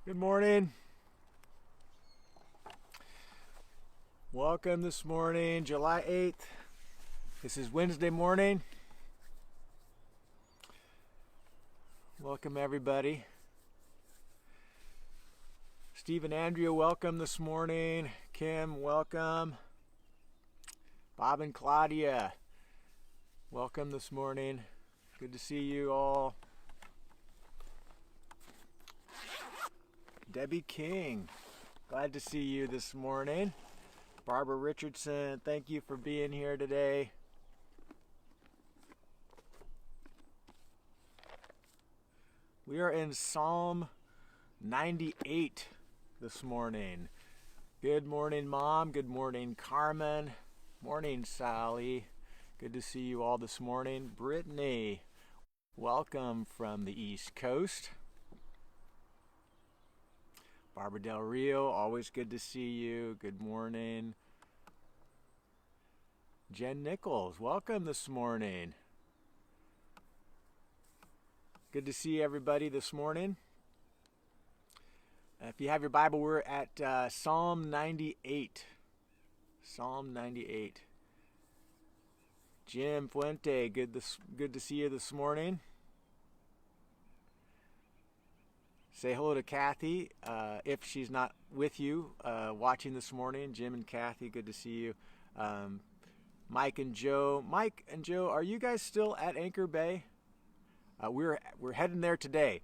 Good morning. Welcome this morning, July 8th. This is Wednesday morning. Welcome everybody. Steve and Andrea, welcome this morning. Kim, welcome. Bob and Claudia, welcome this morning. Good to see you all. Debbie King, glad to see you this morning. Barbara Richardson, thank you for being here today. We are in Psalm 98 this morning. Good morning, Mom. Good morning, Carmen. Morning, Sally. Good to see you all this morning. Brittany, welcome from the East Coast. Barbara Del Rio, always good to see you. Good morning. Jen Nichols, welcome this morning. Good to see everybody this morning. If you have your Bible, we're at Psalm 98. Psalm 98. Jim Fuente, good to see you this morning. Say hello to Kathy if she's not with you watching this morning. Jim and Kathy, good to see you. Mike and Joe, are you guys still at Anchor Bay? We're heading there today.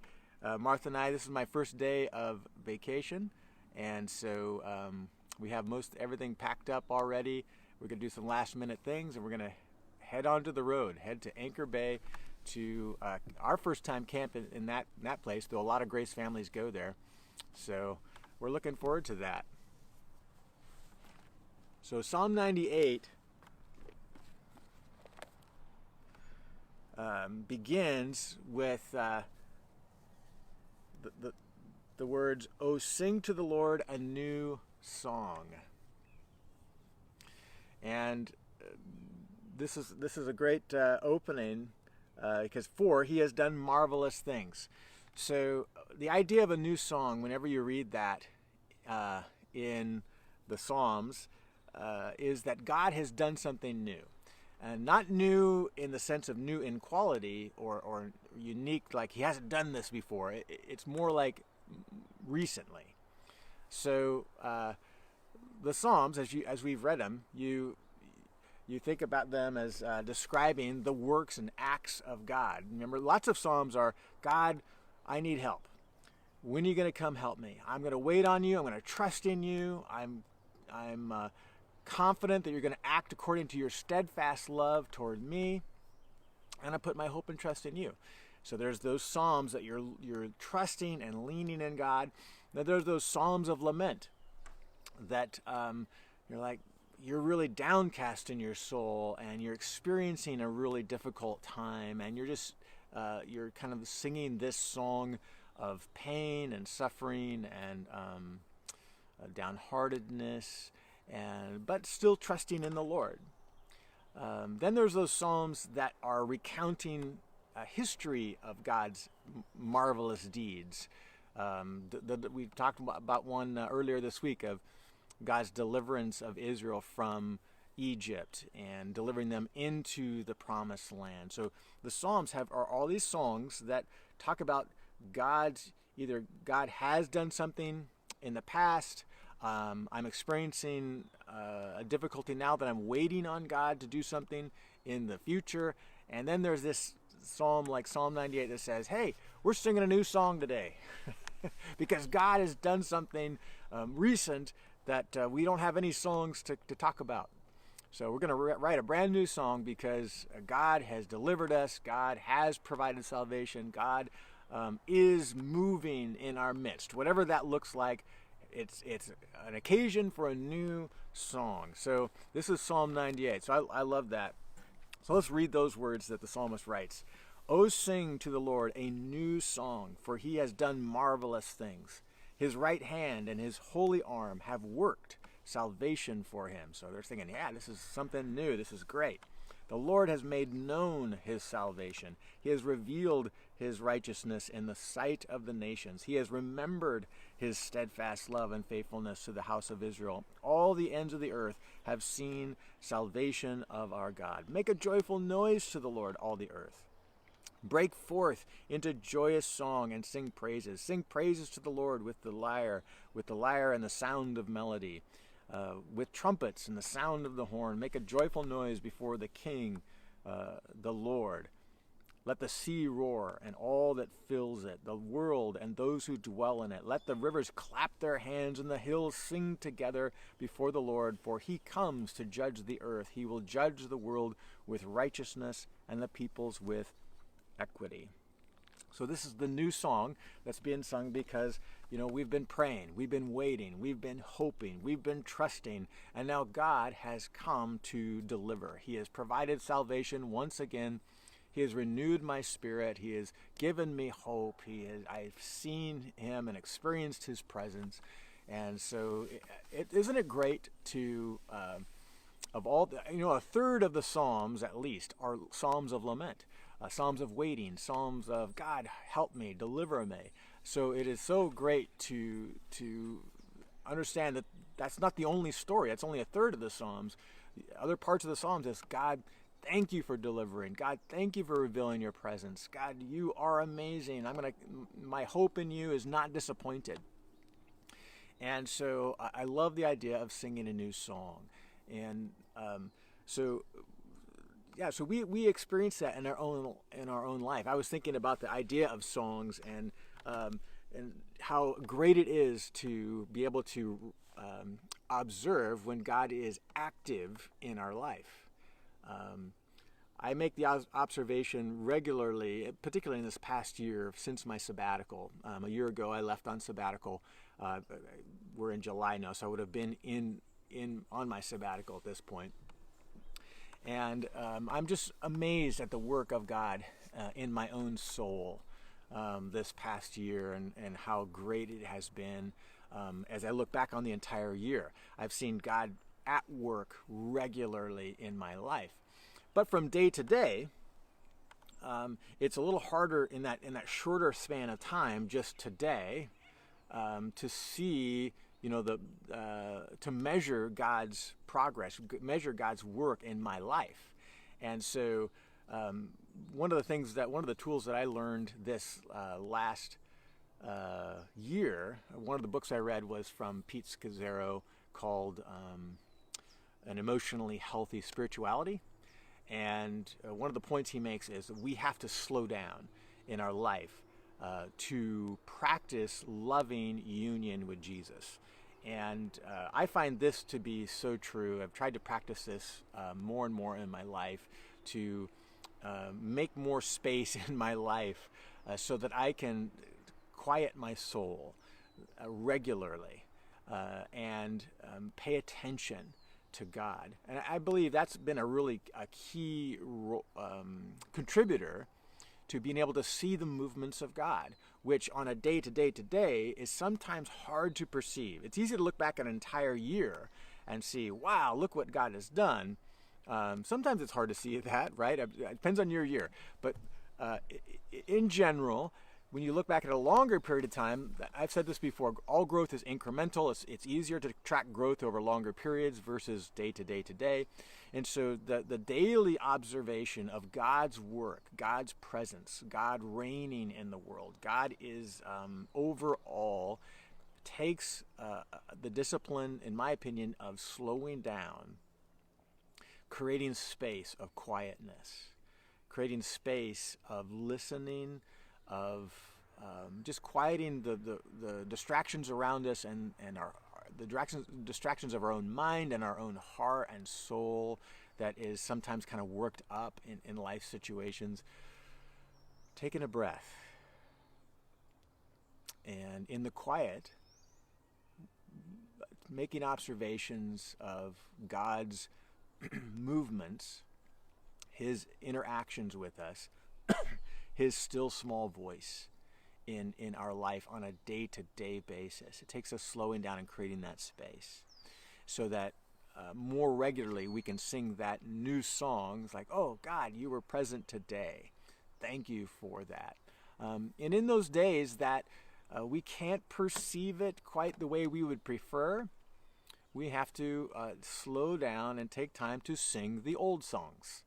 Martha and I, this is my first day of vacation, and so we have most everything packed up already. We're going to do some last minute things, and we're going to head onto the road, head to Anchor Bay to our first time camp in that place, though a lot of Grace families go there. So we're looking forward to that. So Psalm 98 begins with the words, "Oh, sing to the Lord a new song." And this is a great opening because He has done marvelous things. So the idea of a new song, whenever you read that in the Psalms, is that God has done something new. And not new in the sense of new in quality or unique, like He hasn't done this before. It's more like recently. So the Psalms, as we've read them, you think about them as describing the works and acts of God. Remember, lots of Psalms are, God, I need help. When are you going to come help me? I'm going to wait on you. I'm going to trust in you. I'm confident that you're going to act according to your steadfast love toward me. And I put my hope and trust in you. So there's those Psalms that you're trusting and leaning in God. Now there's those Psalms of lament that you're really downcast in your soul and you're experiencing a really difficult time, and you're kind of singing this song of pain and suffering and downheartedness, but still trusting in the Lord. Then there's those Psalms that are recounting a history of God's marvelous deeds. We talked about one earlier this week of God's deliverance of Israel from Egypt and delivering them into the promised land. So the Psalms are all these songs that talk about either God has done something in the past, I'm experiencing a difficulty now that I'm waiting on God to do something in the future, and then there's this psalm like Psalm 98 that says, hey, we're singing a new song today because God has done something recent that we don't have any songs to talk about. So we're going to write a brand new song because God has delivered us. God has provided salvation. God is moving in our midst. Whatever that looks like, it's an occasion for a new song. So this is Psalm 98. So I love that. So let's read those words that the psalmist writes. "Oh, sing to the Lord a new song, for He has done marvelous things. His right hand and His holy arm have worked salvation for Him." So they're thinking, yeah, this is something new. This is great. The Lord has made known his salvation. He has revealed his righteousness in the sight of the nations. He has remembered his steadfast love and faithfulness to the house of Israel. All the ends of the earth have seen salvation of our God. Make a joyful noise to the Lord, all the earth. Break forth into joyous song and sing praises. Sing praises to the Lord with the lyre and the sound of melody, with trumpets and the sound of the horn. Make a joyful noise before the King, the Lord. Let the sea roar and all that fills it, the world and those who dwell in it. Let the rivers clap their hands and the hills sing together before the Lord, for he comes to judge the earth. He will judge the world with righteousness and the peoples with equity. So this is the new song that's being sung because, we've been praying, we've been waiting, we've been hoping, we've been trusting, and now God has come to deliver. He has provided salvation once again. He has renewed my spirit. He has given me hope. I've seen him and experienced his presence. And so isn't it great to, of all, a third of the Psalms at least are Psalms of lament. Psalms of waiting, Psalms of God, help me, deliver me. So it is so great to understand that that's not the only story. That's only a third of the Psalms. The other parts of the Psalms is, God, thank you for delivering. God, thank you for revealing your presence. God, you are amazing. My hope in you is not disappointed. And so I love the idea of singing a new song. And so we experience that in our own life. I was thinking about the idea of songs and how great it is to be able to observe when God is active in our life. I make the observation regularly, particularly in this past year since my sabbatical. A year ago, I left on sabbatical. We're in July now, so I would have been on my sabbatical at this point. And I'm just amazed at the work of God in my own soul this past year and how great it has been. As I look back on the entire year, I've seen God at work regularly in my life. But from day to day, it's a little harder in that shorter span of time, just today, to see, to measure God's progress, measure God's work in my life. And so one of the tools that I learned this last year, one of the books I read was from Pete Scazzero called An Emotionally Healthy Spirituality. And one of the points he makes is that we have to slow down in our life to practice loving union with Jesus. And I find this to be so true. I've tried to practice this more and more in my life to make more space in my life so that I can quiet my soul regularly and pay attention to God. And I believe that's been a key contributor to being able to see the movements of God, which on a day-to-day is sometimes hard to perceive. It's easy to look back an entire year and see, wow, look what God has done. Sometimes it's hard to see that, right? It depends on your year. But in general, when you look back at a longer period of time, I've said this before, all growth is incremental. It's easier to track growth over longer periods versus day to day. And so the daily observation of God's work, God's presence, God reigning in the world, God is overall, takes the discipline, in my opinion, of slowing down, creating space of quietness, creating space of listening, of just quieting the distractions around us and the distractions of our own mind and our own heart and soul that is sometimes kind of worked up in life situations. Taking a breath. And in the quiet, making observations of God's movements, his interactions with us, his still small voice in our life on a day-to-day basis. It takes us slowing down and creating that space so that more regularly we can sing that new song. It's like, oh, God, you were present today. Thank you for that. And in those days that we can't perceive it quite the way we would prefer, we have to slow down and take time to sing the old songs.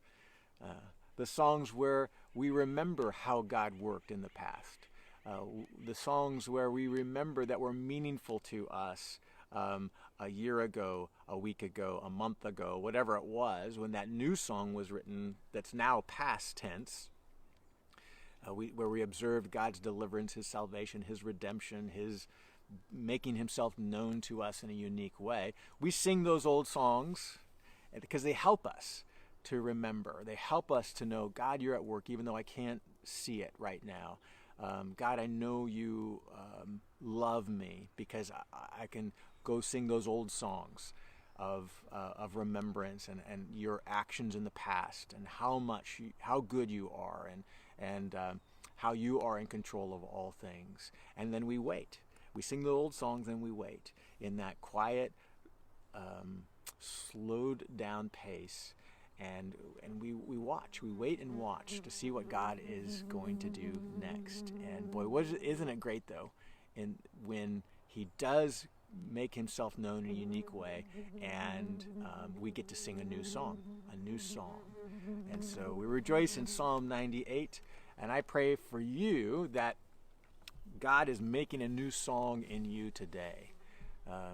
The songs where we remember how God worked in the past. The songs where we remember that were meaningful to us a year ago, a week ago, a month ago, whatever it was, when that new song was written that's now past tense, where we observed God's deliverance, His salvation, His redemption, His making Himself known to us in a unique way. We sing those old songs because they help us to remember. They help us to know, God, you're at work, even though I can't see it right now. God, I know you love me because I can go sing those old songs of remembrance and your actions in the past and how good you are and how you are in control of all things. And then we wait. We sing the old songs and we wait in that quiet, slowed down pace. And we watch. We wait and watch to see what God is going to do next. And boy, isn't it great though, when He does make Himself known in a unique way, and we get to sing a new song. And so we rejoice in Psalm 98, and I pray for you that God is making a new song in you today.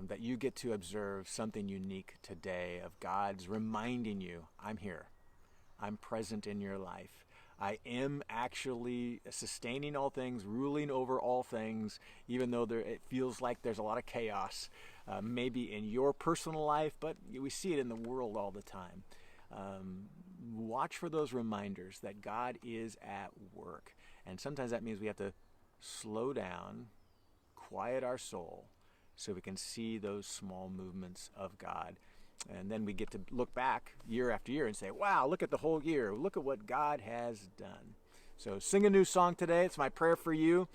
That you get to observe something unique today of God's reminding you, I'm here. I'm present in your life. I am actually sustaining all things, ruling over all things, even though it feels like there's a lot of chaos, maybe in your personal life, but we see it in the world all the time. Watch for those reminders that God is at work. And sometimes that means we have to slow down, quiet our soul, so we can see those small movements of God. And then we get to look back year after year and say, wow, look at the whole year. Look at what God has done. So sing a new song today. It's my prayer for you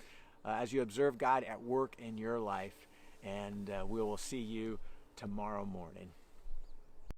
as you observe God at work in your life. And we will see you tomorrow morning.